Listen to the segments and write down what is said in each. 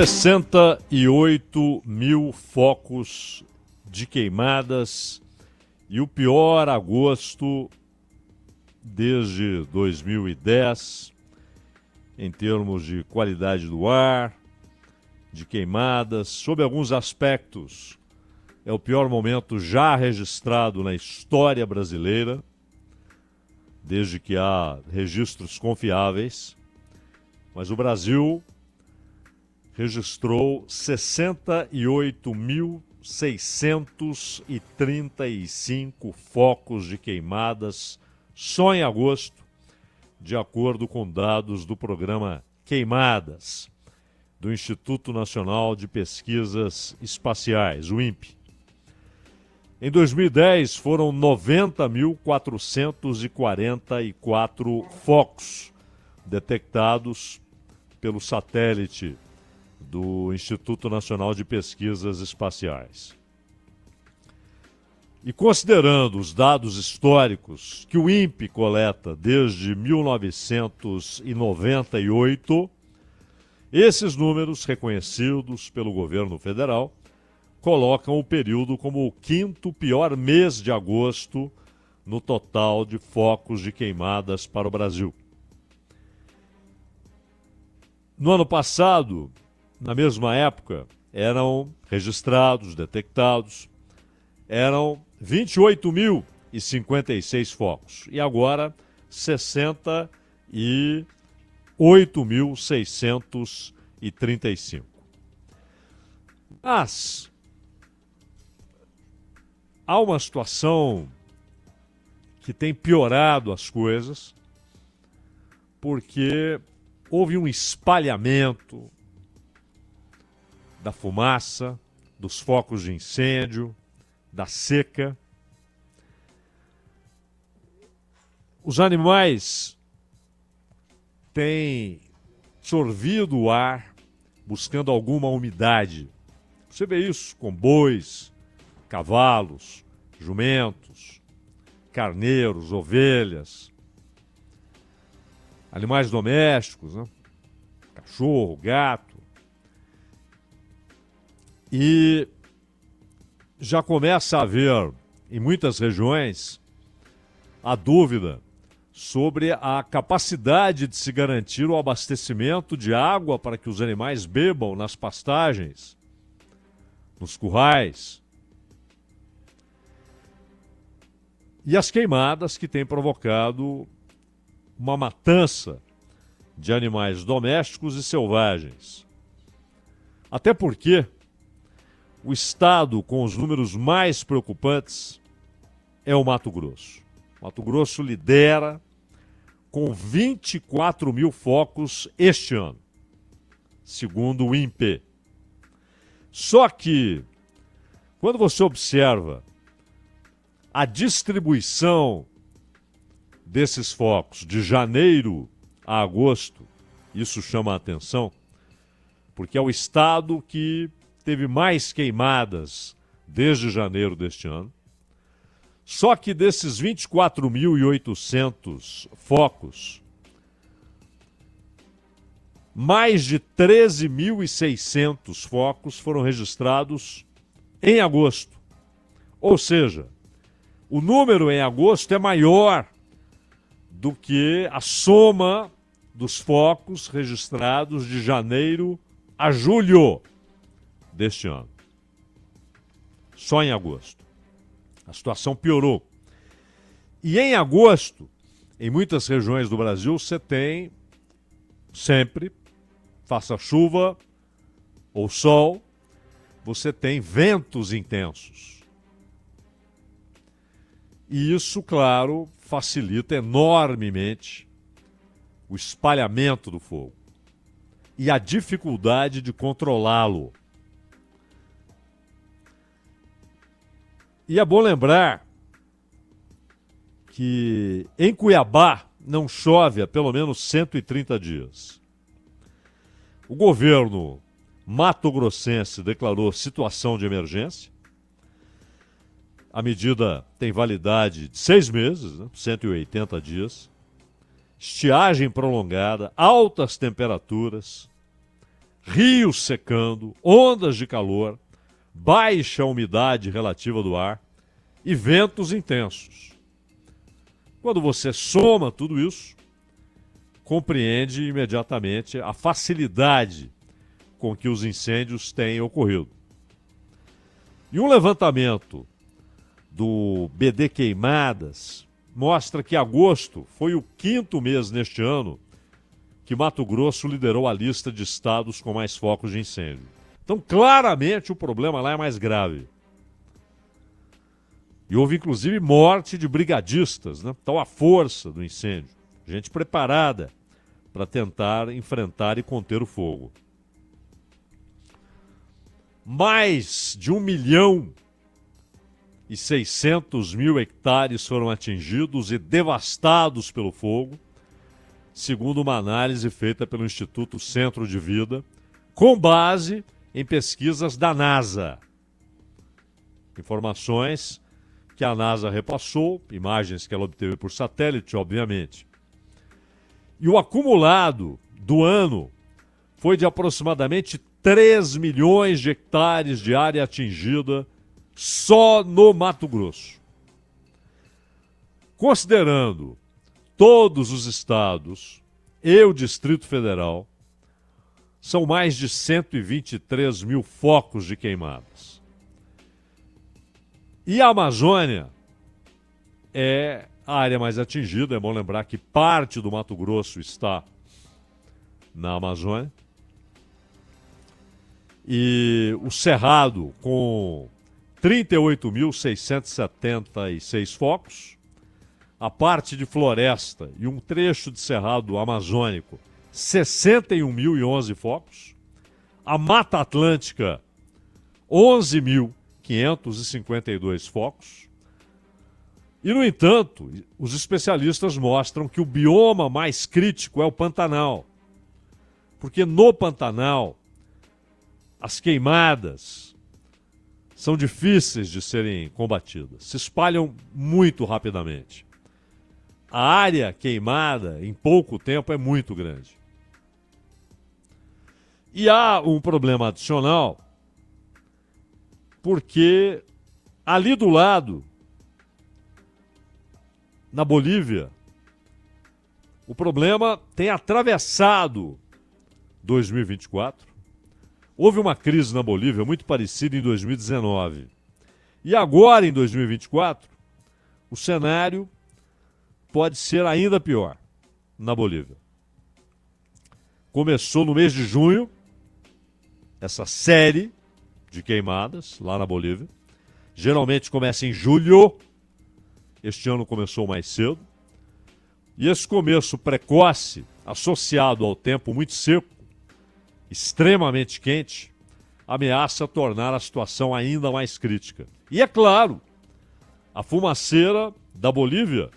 68 mil focos de queimadas e o pior agosto desde 2010, em termos de qualidade do ar, de queimadas, sob alguns aspectos. É o pior momento já registrado na história brasileira, desde que há registros confiáveis. Mas o Brasil registrou 68.635 focos de queimadas só em agosto, de acordo com dados do programa Queimadas, do Instituto Nacional de Pesquisas Espaciais, o INPE. Em 2010, foram 90.444 focos detectados pelo satélite do Instituto Nacional de Pesquisas Espaciais. E considerando os dados históricos que o INPE coleta desde 1998, esses números, reconhecidos pelo governo federal, colocam o período como o quinto pior mês de agosto no total de focos de queimadas para o Brasil. No ano passado, na mesma época, eram registrados, detectados, eram 28.056 focos. E agora, 68.635. Mas há uma situação que tem piorado as coisas, porque houve um espalhamento da fumaça, dos focos de incêndio, da seca. Os animais têm sorvido o ar buscando alguma umidade. Você vê isso com bois, cavalos, jumentos, carneiros, ovelhas, animais domésticos, né? Cachorro, gato. E já começa a haver, em muitas regiões, a dúvida sobre a capacidade de se garantir o abastecimento de água para que os animais bebam nas pastagens, nos currais. E as queimadas que têm provocado uma matança de animais domésticos e selvagens. Até porque o estado com os números mais preocupantes é o Mato Grosso. O Mato Grosso lidera com 24 mil focos este ano, segundo o INPE. Só que, quando você observa a distribuição desses focos de janeiro a agosto, isso chama a atenção, porque é o estado que teve mais queimadas desde janeiro deste ano. Só que desses 24.800 focos, mais de 13.600 focos foram registrados em agosto. Ou seja, o número em agosto é maior do que a soma dos focos registrados de janeiro a julho deste ano. Só em agosto. A situação piorou. E em agosto, em muitas regiões do Brasil, você tem sempre, faça chuva ou sol, você tem ventos intensos. E isso, claro, facilita enormemente o espalhamento do fogo e a dificuldade de controlá-lo. E é bom lembrar que em Cuiabá não chove há pelo menos 130 dias. O governo mato-grossense declarou situação de emergência. A medida tem validade de 6 meses, né? 180 dias. Estiagem prolongada, altas temperaturas, rios secando, ondas de calor, baixa umidade relativa do ar e ventos intensos. Quando você soma tudo isso, compreende imediatamente a facilidade com que os incêndios têm ocorrido. E um levantamento do BD Queimadas mostra que agosto foi o 5º mês neste ano que Mato Grosso liderou a lista de estados com mais focos de incêndio. Então, claramente, o problema lá é mais grave. E houve, inclusive, morte de brigadistas, né? Tal a força do incêndio. Gente preparada para tentar enfrentar e conter o fogo. Mais de 1.600.000 hectares foram atingidos e devastados pelo fogo, segundo uma análise feita pelo Instituto Centro de Vida, com base em pesquisas da NASA. Informações que a NASA repassou, imagens que ela obteve por satélite, obviamente. E o acumulado do ano foi de aproximadamente 3 milhões de hectares de área atingida só no Mato Grosso. Considerando todos os estados e o Distrito Federal, são mais de 123 mil focos de queimadas. E a Amazônia é a área mais atingida. É bom lembrar que parte do Mato Grosso está na Amazônia. E o Cerrado, com 38.676 focos. A parte de floresta e um trecho de cerrado amazônico, 61.011 focos. A Mata Atlântica, 11.552 focos. E, no entanto, os especialistas mostram que o bioma mais crítico é o Pantanal. Porque no Pantanal, as queimadas são difíceis de serem combatidas, se espalham muito rapidamente. A área queimada em pouco tempo é muito grande. E há um problema adicional, porque ali do lado, na Bolívia, o problema tem atravessado 2024. Houve uma crise na Bolívia muito parecida em 2019. E agora, em 2024, o cenário pode ser ainda pior na Bolívia. Começou no mês de junho, essa série de queimadas lá na Bolívia. Geralmente começa em julho. Este ano começou mais cedo. E esse começo precoce, associado ao tempo muito seco, extremamente quente, ameaça tornar a situação ainda mais crítica. E é claro, a fumaceira da Bolívia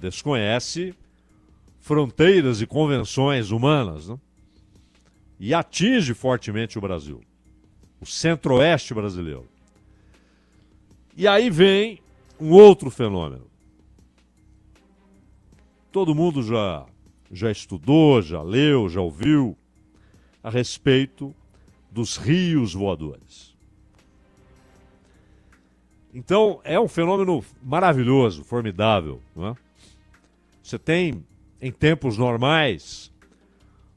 desconhece fronteiras e convenções humanas, né? E atinge fortemente o Brasil, o centro-oeste brasileiro. E aí vem um outro fenômeno. Todo mundo já estudou, já leu, já ouviu a respeito dos rios voadores. Então, é um fenômeno maravilhoso, formidável, não é? Você tem, em tempos normais,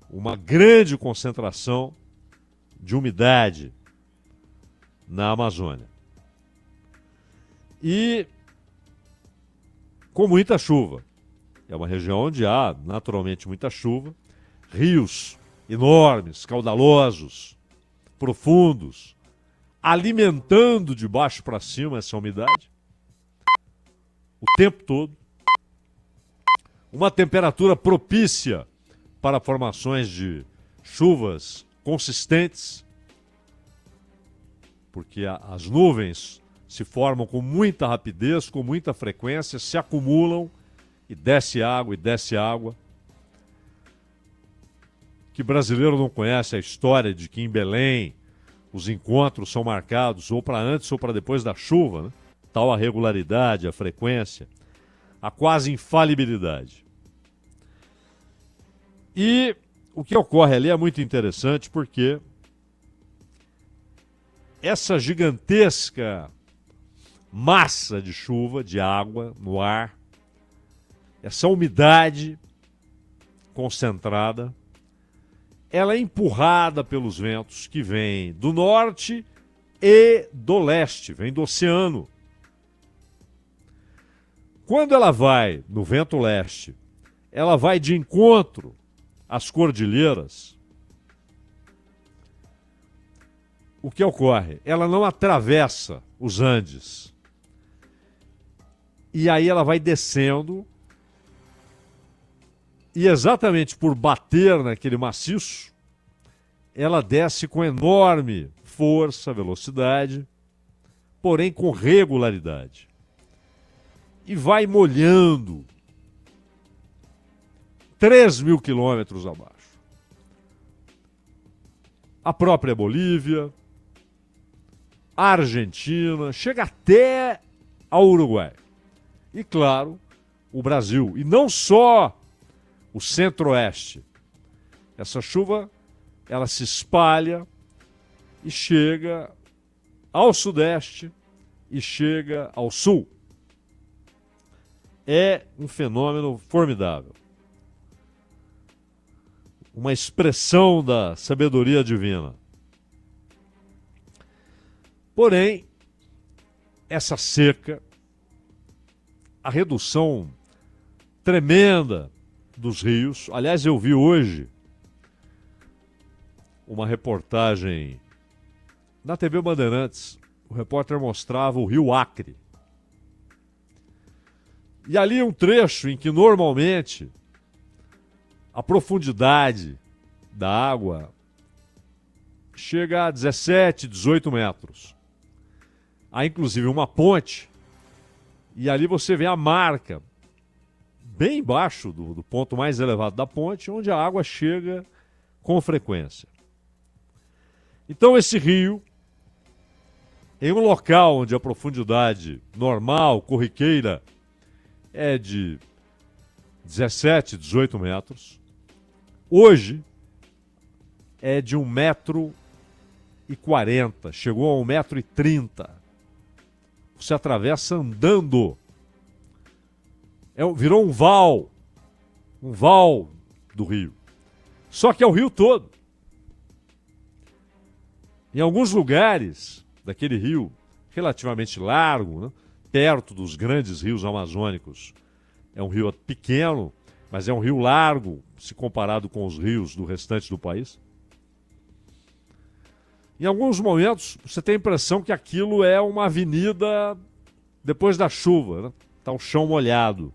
uma grande concentração de umidade na Amazônia. E com muita chuva. É uma região onde há, naturalmente, muita chuva. Rios enormes, caudalosos, profundos, alimentando de baixo para cima essa umidade o tempo todo. Uma temperatura propícia para formações de chuvas consistentes, porque as nuvens se formam com muita rapidez, com muita frequência, se acumulam e desce água e desce água. Que brasileiro não conhece a história de que em Belém os encontros são marcados ou para antes ou para depois da chuva, né? Tal a regularidade, a frequência, a quase infalibilidade. E o que ocorre ali é muito interessante porque essa gigantesca massa de chuva, de água no ar, essa umidade concentrada, ela é empurrada pelos ventos que vêm do norte e do leste, vem do oceano. Quando ela vai no vento leste, ela vai de encontro às cordilheiras. O que ocorre? Ela não atravessa os Andes. E aí ela vai descendo. E exatamente por bater naquele maciço, ela desce com enorme força, velocidade, porém com regularidade. E vai molhando 3.000 quilômetros abaixo. A própria Bolívia, a Argentina, chega até ao Uruguai. E, claro, o Brasil. E não só o centro-oeste. Essa chuva, ela se espalha e chega ao sudeste e chega ao sul. É um fenômeno formidável. Uma expressão da sabedoria divina. Porém, essa seca, a redução tremenda dos rios. Aliás, eu vi hoje uma reportagem na TV Bandeirantes. O repórter mostrava o rio Acre. E ali um trecho em que normalmente a profundidade da água chega a 17, 18 metros. Há inclusive uma ponte e ali você vê a marca bem embaixo do ponto mais elevado da ponte, onde a água chega com frequência. Então esse rio, em um local onde a profundidade normal, corriqueira, é de 17, 18 metros, hoje é de 1,40 m, chegou a 1,30 m. Você atravessa andando. Virou um val do rio. Só que é o rio todo. Em alguns lugares daquele rio, relativamente largo, né, perto dos grandes rios amazônicos, é um rio pequeno, mas é um rio largo, se comparado com os rios do restante do país. Em alguns momentos, você tem a impressão que aquilo é uma avenida depois da chuva, né? Está o chão molhado.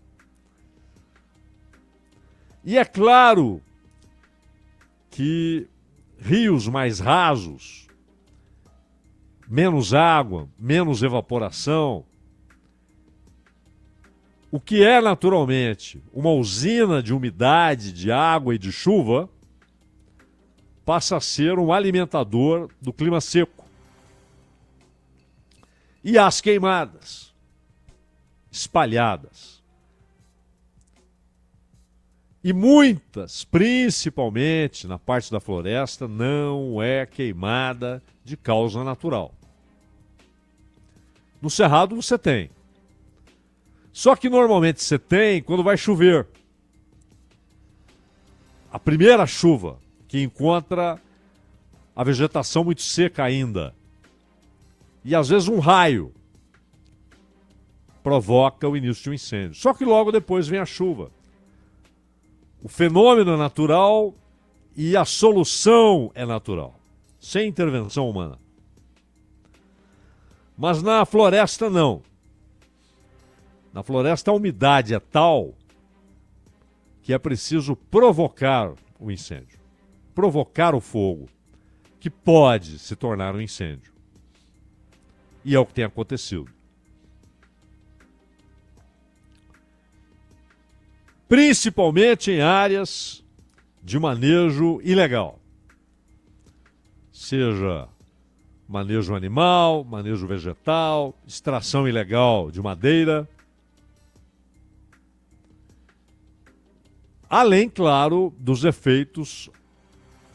E é claro que rios mais rasos, menos água, menos evaporação, o que é naturalmente uma usina de umidade, de água e de chuva, passa a ser um alimentador do clima seco. E as queimadas espalhadas. E muitas, principalmente na parte da floresta, não é queimada de causa natural. No Cerrado você tem. Só que normalmente você tem quando vai chover. A primeira chuva, que encontra a vegetação muito seca ainda. E às vezes um raio provoca o início de um incêndio. Só que logo depois vem a chuva. O fenômeno é natural e a solução é natural, sem intervenção humana. Mas na floresta não. Na floresta a umidade é tal que é preciso provocar o incêndio, provocar o fogo, que pode se tornar um incêndio. E é o que tem acontecido. Principalmente em áreas de manejo ilegal. Seja manejo animal, manejo vegetal, extração ilegal de madeira. Além, claro, dos efeitos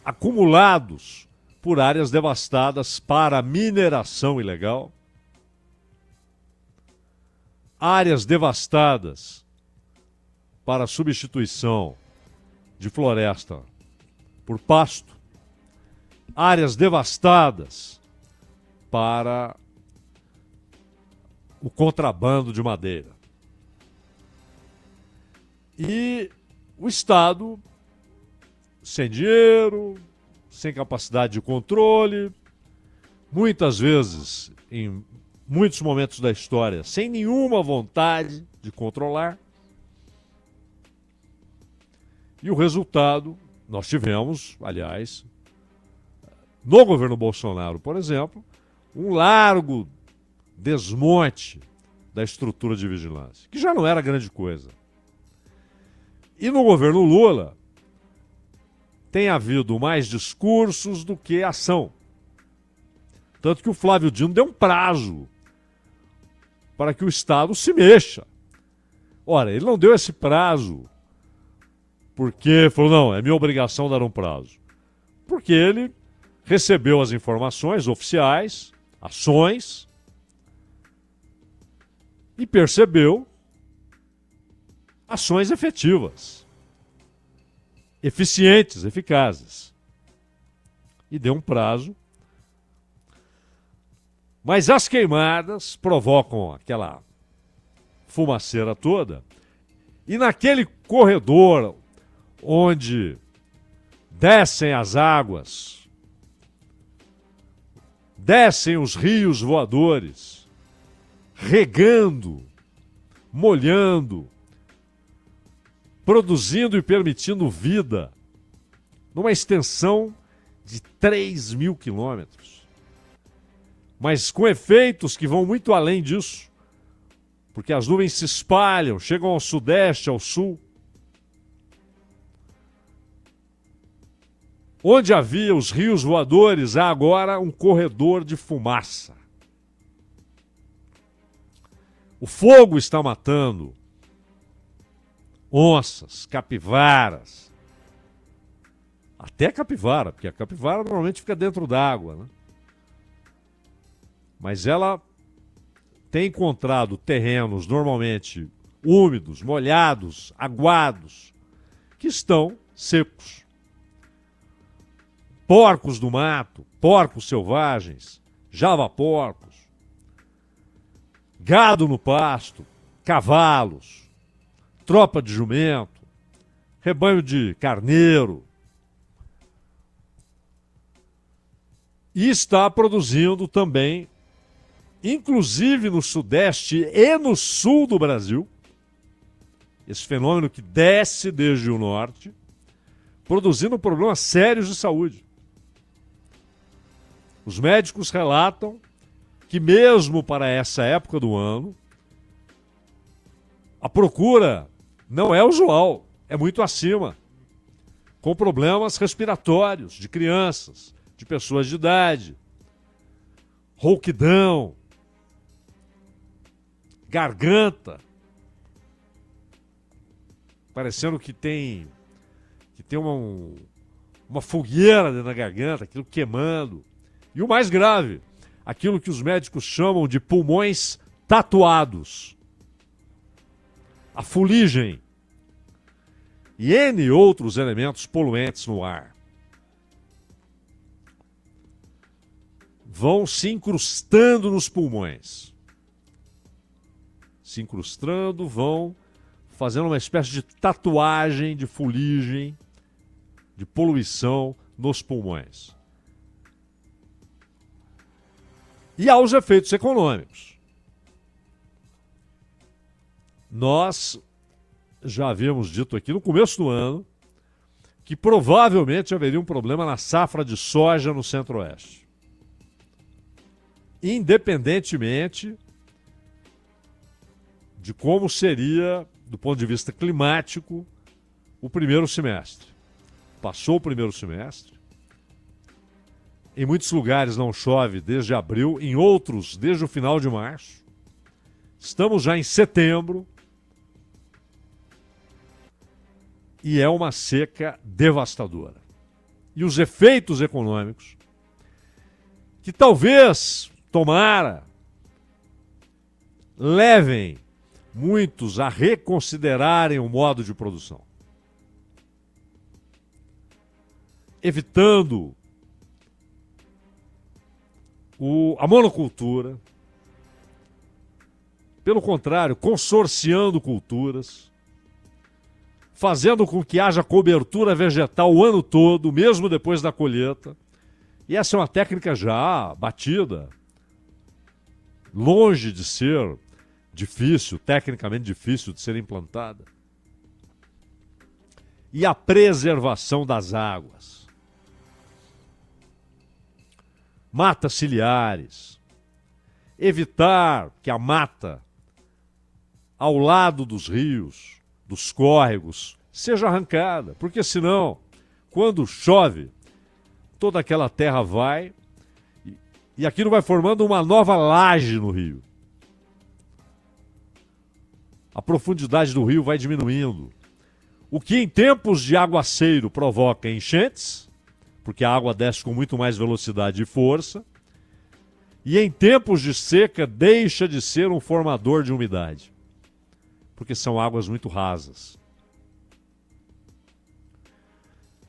acumulados por áreas devastadas para mineração ilegal, áreas devastadas para substituição de floresta por pasto, áreas devastadas para o contrabando de madeira. E o Estado, sem dinheiro, sem capacidade de controle, muitas vezes, em muitos momentos da história, sem nenhuma vontade de controlar. E o resultado, nós tivemos, aliás, no governo Bolsonaro, por exemplo, um largo desmonte da estrutura de vigilância, que já não era grande coisa. E no governo Lula, tem havido mais discursos do que ação. Tanto que o Flávio Dino deu um prazo para que o Estado se mexa. Ora, ele não deu esse prazo porque falou, não, é minha obrigação dar um prazo. Porque ele recebeu as informações oficiais, ações, e percebeu ações efetivas, eficientes, eficazes. E deu um prazo. Mas as queimadas provocam aquela fumaceira toda. E naquele corredor onde descem as águas, descem os rios voadores, regando, molhando, produzindo e permitindo vida numa extensão de 3.000 quilômetros. Mas com efeitos que vão muito além disso, porque as nuvens se espalham, chegam ao sudeste, ao sul. Onde havia os rios voadores, há agora um corredor de fumaça. O fogo está matando onças, capivaras, até capivara, porque a capivara normalmente fica dentro d'água, né? Mas ela tem encontrado terrenos normalmente úmidos, molhados, aguados, que estão secos. Porcos do mato, porcos selvagens, javaporcos, gado no pasto, cavalos, tropa de jumento, rebanho de carneiro. E está produzindo também, inclusive no sudeste e no sul do Brasil, esse fenômeno que desce desde o norte, produzindo problemas sérios de saúde. Os médicos relatam que mesmo para essa época do ano, a procura não é usual, é muito acima, com problemas respiratórios de crianças, de pessoas de idade, rouquidão, garganta, parecendo que tem uma fogueira dentro da garganta, aquilo queimando. E o mais grave, aquilo que os médicos chamam de pulmões tatuados, a fuligem e N outros elementos poluentes no ar. Vão se incrustando nos pulmões. Se incrustando, vão fazendo uma espécie de tatuagem de fuligem, de poluição nos pulmões. E há os efeitos econômicos. Nós já havíamos dito aqui no começo do ano que provavelmente haveria um problema na safra de soja no Centro-Oeste. Independentemente de como seria, do ponto de vista climático, o primeiro semestre. Passou o primeiro semestre. Em muitos lugares não chove desde abril, em outros desde o final de março. Estamos já em setembro. E é uma seca devastadora. e os efeitos econômicos que talvez, tomara, levem muitos a reconsiderarem o modo de produção, evitando a monocultura, pelo contrário, consorciando culturas, fazendo com que haja cobertura vegetal o ano todo, mesmo depois da colheita. E essa é uma técnica já batida, longe de ser difícil, tecnicamente difícil de ser implantada. E a preservação das águas. Matas ciliares. Evitar que a mata ao lado dos rios, dos córregos, seja arrancada, porque senão, quando chove, toda aquela terra vai e aquilo vai formando uma nova laje no rio. A profundidade do rio vai diminuindo, o que em tempos de aguaceiro provoca enchentes, porque a água desce com muito mais velocidade e força, e em tempos de seca deixa de ser um formador de umidade, porque são águas muito rasas.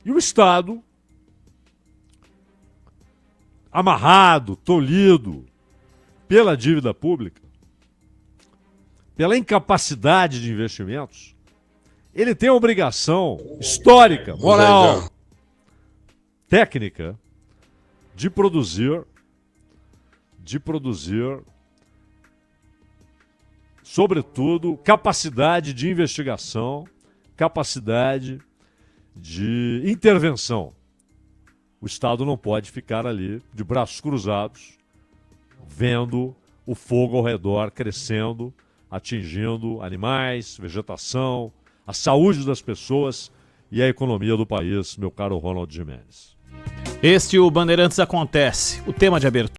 E o Estado, amarrado, tolhido pela dívida pública, pela incapacidade de investimentos, ele tem a obrigação histórica, moral, técnica de produzir, sobretudo, capacidade de investigação, capacidade de intervenção. O Estado não pode ficar ali de braços cruzados, vendo o fogo ao redor crescendo, atingindo animais, vegetação, a saúde das pessoas e a economia do país, meu caro Ronald Gimenez. Este o Bandeirantes Acontece, o tema de abertura.